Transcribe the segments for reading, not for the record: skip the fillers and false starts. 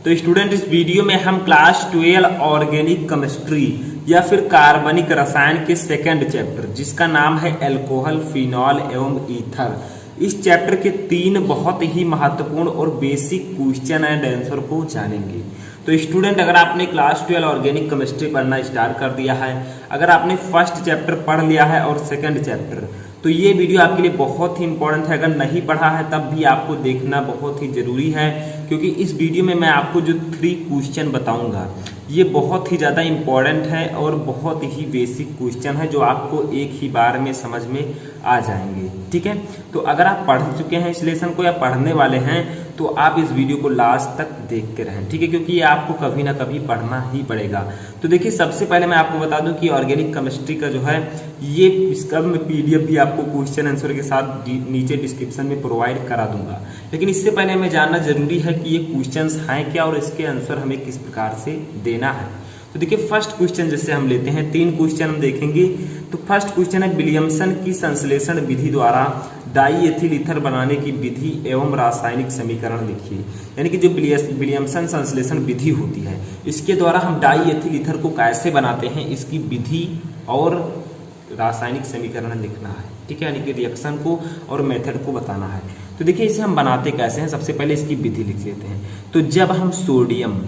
तो स्टूडेंट, इस वीडियो में हम क्लास 12 ऑर्गेनिक केमिस्ट्री या फिर कार्बनिक रसायन के सेकंड चैप्टर, जिसका नाम है अल्कोहल, फिनॉल एवं ईथर, इस चैप्टर के 3 बहुत ही महत्वपूर्ण और बेसिक क्वेश्चन एंड आंसर को जानेंगे। तो स्टूडेंट, अगर आपने क्लास 12 ऑर्गेनिक केमिस्ट्री पढ़ना स्टार्ट कर दिया है, अगर आपने फर्स्ट चैप्टर पढ़ लिया है और सेकंड चैप्टर, तो ये वीडियो आपके लिए बहुत ही इंपॉर्टेंट है। अगर नहीं पढ़ा है तब भी आपको देखना बहुत ही जरूरी है, क्योंकि इस वीडियो में मैं आपको जो 3 क्वेश्चन बताऊंगा ये बहुत ही ज़्यादा इम्पॉर्टेंट है और बहुत ही बेसिक क्वेश्चन है जो आपको एक ही बार में समझ में आ जाएंगे। ठीक है, तो अगर आप पढ़ चुके हैं इस लेसन को या पढ़ने वाले हैं तो आप इस वीडियो को लास्ट तक देखते रहें। ठीक है, क्योंकि ये आपको कभी ना कभी पढ़ना ही पड़ेगा। तो देखिए, सबसे पहले मैं आपको बता दूं कि ऑर्गेनिक केमिस्ट्री का जो है ये इसका मैं PDF भी आपको क्वेश्चन आंसर के साथ नीचे डिस्क्रिप्शन में प्रोवाइड करा दूंगा। लेकिन इससे पहले हमें जानना जरूरी है कि ये क्वेश्चंस हैं क्या और इसके आंसर हमें किस प्रकार से देना है। तो देखिए, फर्स्ट क्वेश्चन जैसे हम लेते हैं, 3 क्वेश्चन हम देखेंगे। तो फर्स्ट क्वेश्चन है, विलियमसन की संश्लेषण विधि द्वारा डाई एथिल ईथर बनाने की विधि एवं रासायनिक समीकरण लिखिए। यानी कि जो विलियमसन संश्लेषण विधि होती है, इसके द्वारा हम डाई एथिल ईथर को कैसे बनाते हैं, इसकी विधि और रासायनिक समीकरण लिखना है। ठीक है, यानी कि रिएक्शन को और मेथड को बताना है। तो देखिए, इसे हम बनाते कैसे हैं, सबसे पहले इसकी विधि लिख लेते हैं। तो जब हम सोडियम,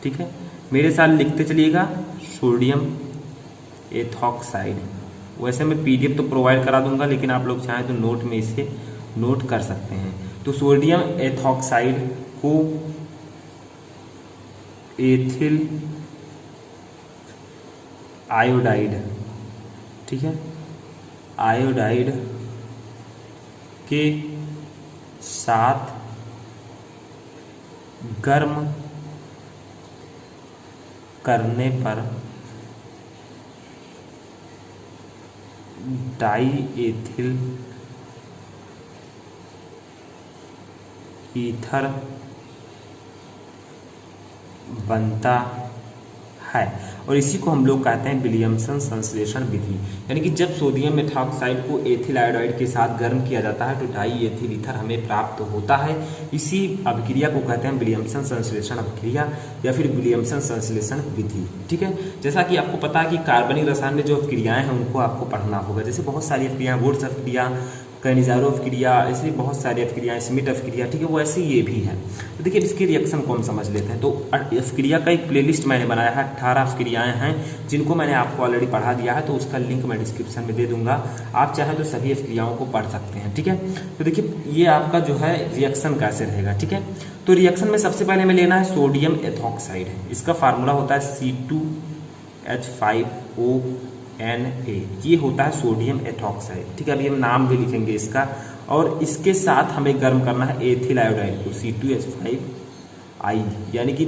ठीक है, मेरे साथ लिखते चलिएगा, सोडियम एथॉक्साइड, वैसे मैं PDF तो प्रोवाइड करा दूंगा, लेकिन आप लोग चाहें तो नोट में इसे नोट कर सकते हैं। तो सोडियम एथॉक्साइड को एथिल आयोडाइड, ठीक है, आयोडाइड के साथ गर्म करने पर डाई एथिल ईथर बनता है, और इसी को हम लोग कहते हैं विलियमसन संश्लेषण विधि। यानी कि जब सोडियम एथॉक्साइड को एथिल आयोडाइड के साथ गर्म किया जाता है तो डाई एथिल ईथर हमें प्राप्त होता है। इसी अभिक्रिया को कहते हैं विलियमसन संश्लेषण अभिक्रिया या फिर विलियमसन संश्लेषण विधि। ठीक है, जैसा कि आपको पता है कि कार्बनिक रसायन में जो अभिक्रियाएं हैं उनको आपको पढ़ना होगा। जैसे बहुत सारी अभिक्रियाएं, वुड्स अभिक्रिया, कैनिजारो अभिक्रिया, ऐसी बहुत सारी अभिक्रियाएं, स्मिथ अभिक्रिया, ठीक है, वो ऐसे ये भी है। तो देखिए, इसके रिएक्शन को हम समझ लेते हैं। तो अभिक्रिया का एक प्लेलिस्ट मैंने बनाया है, 18 अभिक्रियाएं हैं जिनको मैंने आपको ऑलरेडी पढ़ा दिया है, तो उसका लिंक मैं डिस्क्रिप्शन में दे दूंगा। आप चाहें तो सभी अभिक्रियाओं को पढ़ सकते हैं। ठीक है, तो देखिए, ये आपका जो है रिएक्शन कैसे रहेगा। ठीक है, तो रिएक्शन में सबसे पहले हमें लेना है सोडियम एथॉक्साइड। इसका फार्मूला होता है C2H5O Na, ये होता है सोडियम एथॉक्साइड। ठीक है, अभी हम नाम भी लिखेंगे इसका, और इसके साथ हमें गर्म करना है एथिल आयोडाइड को, C2H5I, यानी कि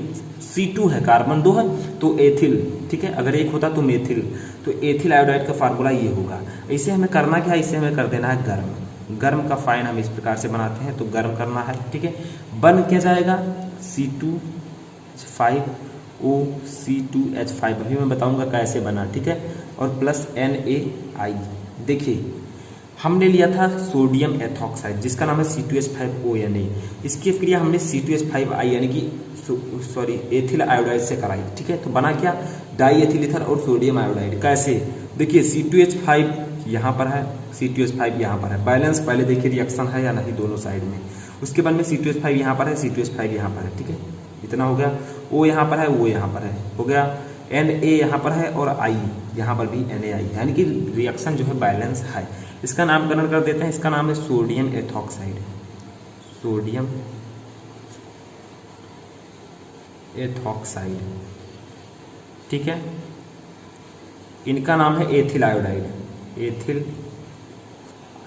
C2 है, कार्बन 2 है तो एथिल, ठीक है, अगर एक होता तो मेथिल, तो एथिल आयोडाइड का फार्मूला ये होगा। इसे हमें करना क्या है, इसे हमें कर देना है गर्म। गर्म का फाइन हम इस प्रकार से बनाते हैं, तो गर्म करना है। ठीक है, बन क्या जाएगा, C2H5O C2H5, अभी मैं बताऊंगा कैसे बना। ठीक है, और प्लस NaI। देखिए, हमने लिया था सोडियम एथॉक्साइड जिसका नाम है C2H5O Na, इसकी क्रिया हमने C2H5I यानी कि एथिल आयोडाइड से कराई। ठीक है, तो बना क्या, डाई एथिल ईथर और सोडियम आयोडाइड। कैसे, देखिए, C2H5 यहाँ पर है, C2H5 यहाँ पर है, बैलेंस पहले देखिए रिएक्शन है या नहीं दोनों साइड में। उसके बाद में C2H5 यहाँ पर है, C2H5 यहाँ पर है। ठीक है, इतना हो गया। O यहाँ पर है, O यहाँ पर है, हो गया। Na यहाँ पर है और I यहाँ पर भी NaI, यानी कि रिएक्शन जो है बैलेंस है। इसका नामकरण कर देते हैं, इसका नाम है सोडियम एथॉक्साइड, सोडियम एथॉक्साइड। ठीक है, इनका नाम है एथिल आयोडाइड, एथिल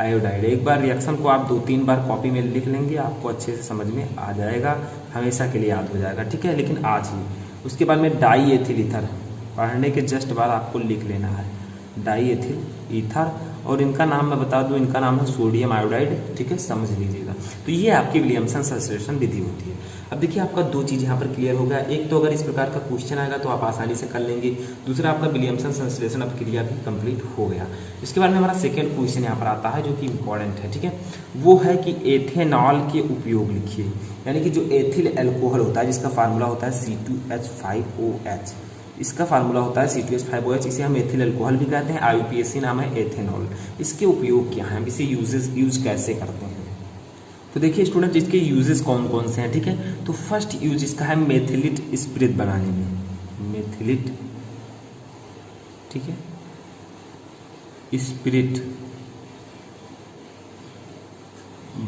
आयोडाइड। एक बार रिएक्शन को आप 2-3 बार कॉपी में लिख लेंगे, आपको अच्छे से समझ में आ जाएगा, हमेशा के लिए याद हो जाएगा। ठीक है, लेकिन आज ही उसके बाद में डाई एथिल ईथर, पढ़ने के जस्ट बाद आपको लिख लेना है, डाई एथिल ईथर, और इनका नाम मैं बता दूं, इनका नाम है सोडियम आयोडाइड, ठीक है, समझ लीजिएगा। तो ये आपकी विलियमसन संश्लेषण विधि होती है। अब देखिए आपका दो चीज़ यहाँ पर क्लियर हो गया, एक तो अगर इस प्रकार का क्वेश्चन आएगा तो आप आसानी से कर लेंगे, दूसरा आपका विलियमसन संश्लेषण अपक्रिया भी कंप्लीट हो गया। इसके बाद में हमारा सेकेंड क्वेश्चन यहाँ पर आता है जो कि इंपॉर्टेंट है, ठीक है, वो है कि एथेनॉल के उपयोग लिखिए। यानी कि जो एथिल एल्कोहल होता है जिसका फार्मूला होता है C2H5OH, इसका फार्मूला होता है C2H5OH, इसे हम एथिल अल्कोहल भी कहते हैं, IUPAC नाम है एथेनॉल। इसके उपयोग क्या है, इसे यूज कैसे करते हैं? तो देखिए स्टूडेंट, इसके यूजेस कौन कौन से हैं, ठीक है। तो फर्स्ट यूज इसका है मेथिलिट स्पिरिट बनाने में, मेथिलिट, ठीक है, स्पिरिट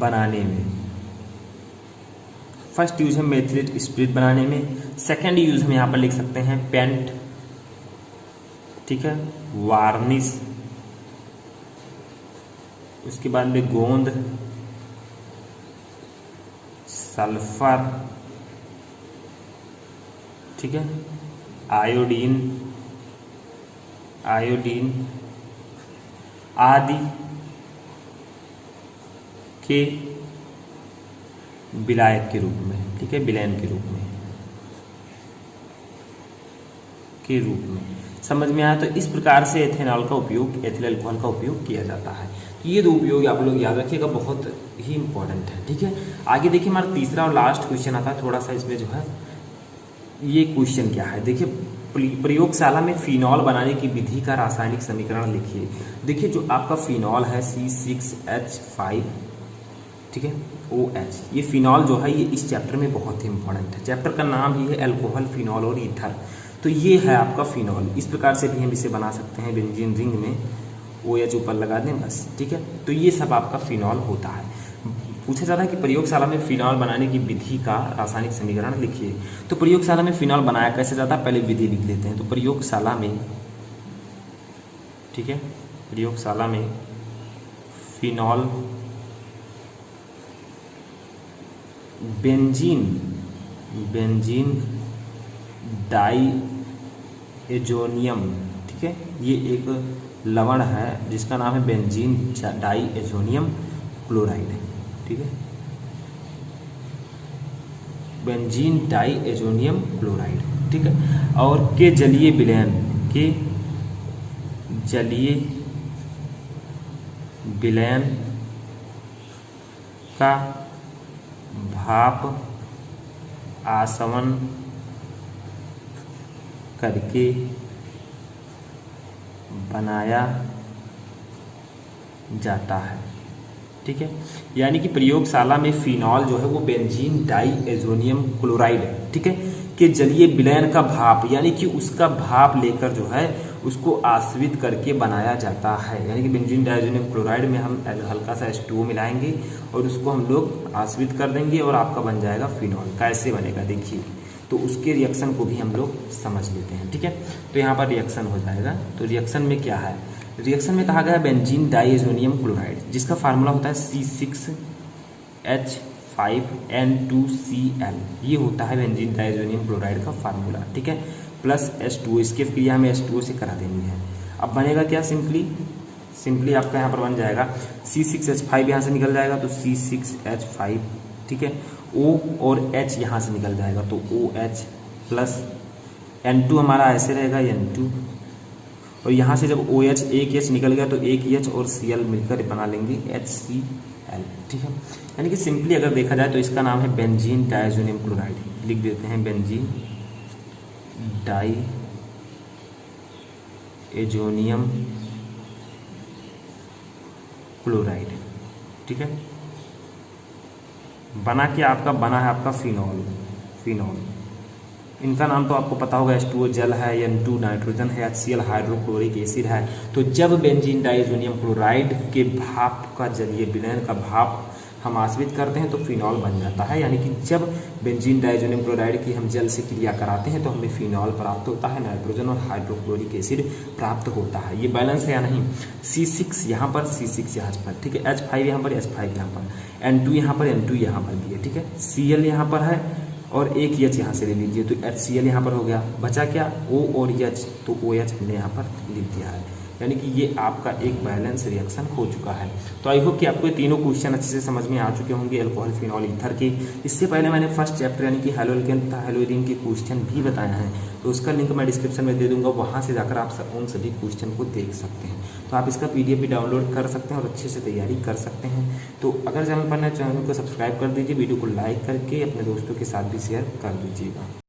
बनाने में फर्स्ट यूज है मेथिलिट स्पिरिट बनाने में। सेकेंड यूज हम यहाँ पर लिख सकते हैं पेंट, ठीक है, वार्निश, उसके बाद में गोंद, सल्फर, ठीक है, आयोडीन आदि के विलायक के रूप में, ठीक है, विलयन के रूप में समझ में आया। तो इस प्रकार से एथेनॉल का उपयोग, एथिल अल्कोहल का उपयोग किया जाता है। तो ये दो उपयोग आप लोग याद रखिएगा, बहुत ही इंपॉर्टेंट है, ठीक है। आगे देखिए हमारा तीसरा और लास्ट क्वेश्चन आता है, थोड़ा सा इसमें जो है ये क्वेश्चन क्या है, देखिए प्रयोगशाला में फिनॉल बनाने की विधि का रासायनिक समीकरण लिखिए। देखिए जो आपका फिनॉल है C6H5, ठीक है, OH, ये फिनॉल जो है ये इस चैप्टर में बहुत ही इंपॉर्टेंट है। चैप्टर का नाम ही है अल्कोहल, फिनॉल और ईथर। तो ये है आपका फिनॉल, इस प्रकार से भी हम इसे बना सकते हैं, बेंजीन रिंग में OH ऊपर लगा दें बस, ठीक है। तो ये सब आपका फिनॉल होता है। पूछा जाता है कि प्रयोगशाला में फिनॉल बनाने की विधि का रासायनिक समीकरण लिखिए। तो प्रयोगशाला में फिनॉल बनाया कैसे जाता है, पहले विधि लिख लेते हैं। तो प्रयोगशाला में, ठीक है, प्रयोगशाला में फिनॉल बेंजीन डाईएजोनियम, ठीक है, ये एक लवण है जिसका नाम है बेंजीन डाईएजोनियम क्लोराइड, ठीक है, बेंजीन डाईएजोनियम क्लोराइड, ठीक है, और के जलीय विलयन का भाप आसवन करके बनाया जाता है, ठीक है। यानी कि प्रयोगशाला में फिनॉल जो है वो बेंजीन डाईएजोनियम क्लोराइड, ठीक है, के जलीय विलयन का भाप, यानी कि उसका भाप लेकर जो है उसको आश्रित करके बनाया जाता है। यानी कि बेंजीन डाईएजोनियम क्लोराइड में हम हल्का सा H2O मिलाएंगे और उसको हम लोग आश्रित कर देंगे और आपका बन जाएगा फिनॉल। कैसे बनेगा देखिए, तो उसके रिएक्शन को भी हम लोग समझ लेते हैं, ठीक है। तो यहाँ पर रिएक्शन हो जाएगा। तो रिएक्शन में क्या है, रिएक्शन में कहा गया है बेंजीन डाईएजोनियम क्लोराइड जिसका फार्मूला होता है C6H5N2Cl, ये होता है बेंजीन डाईएजोनियम क्लोराइड का फार्मूला, ठीक है, प्लस H2O, इसकी क्रिया हमें H2O से करा देनी है। अब बनेगा क्या, सिंपली आपका यहाँ पर बन जाएगा C6H5, यहाँ से निकल जाएगा तो C6H5, ठीक है, O और H यहाँ से निकल जाएगा तो OH प्लस N2 हमारा ऐसे रहेगा N2, और यहाँ से जब OH एक H निकल गया तो एक H और Cl मिलकर बना लेंगे HCl, ठीक है। यानी कि सिंपली अगर देखा जाए तो इसका नाम है बेंजीन डाईएजोनियम क्लोराइड, लिख देते हैं बेंजीन डाईएजोनियम क्लोराइड, ठीक है। बना है आपका फिनॉल। इनका नाम तो आपको पता होगा, H2O जल है, N2 नाइट्रोजन है, HCl हाइड्रोक्लोरिक एसिड है। तो जब बेंजीन डाईएजोनियम क्लोराइड के भाप का जलीय विलयन का भाप हम आश्रित करते हैं तो फिनॉल बन जाता है। यानी कि जब बेंजीन डाईएजोनियम क्लोराइड की हम जल से क्रिया कराते हैं तो हमें फिनॉल प्राप्त होता है, नाइट्रोजन और हाइड्रोक्लोरिक एसिड प्राप्त होता है। ये बैलेंस है या नहीं, C6 यहाँ पर, C6 यहाँ पर, ठीक है, H5 यहाँ पर, H5 यहाँ पर, N2 यहाँ पर, N2 यहाँ पर भी है, ठीक है, Cl यहाँ पर है और एक H यहाँ से ले लीजिए तो HCl यहाँ पर हो गया। बचा क्या, O और H, तो OH हमने यहाँ पर लिख दिया है। यानी कि ये आपका एक बैलेंस रिएक्शन हो चुका है। तो आई होप कि आपको ये तीनों क्वेश्चन अच्छे से समझ में आ चुके होंगे अल्कोहल फिनॉल ईथर के। इससे पहले मैंने फर्स्ट चैप्टर यानी कि हैलोअल्केन तथा हैलोइरीन के क्वेश्चन भी बताया है, तो उसका लिंक मैं डिस्क्रिप्शन में दे दूंगा, वहाँ से जाकर आप उन सभी क्वेश्चन को देख सकते हैं। तो आप इसका PDF भी डाउनलोड कर सकते हैं और अच्छे से तैयारी कर सकते हैं। तो अगर चैनल पर नए, चैनल को सब्सक्राइब कर दीजिए, वीडियो को लाइक करके अपने दोस्तों के साथ भी शेयर कर दीजिएगा।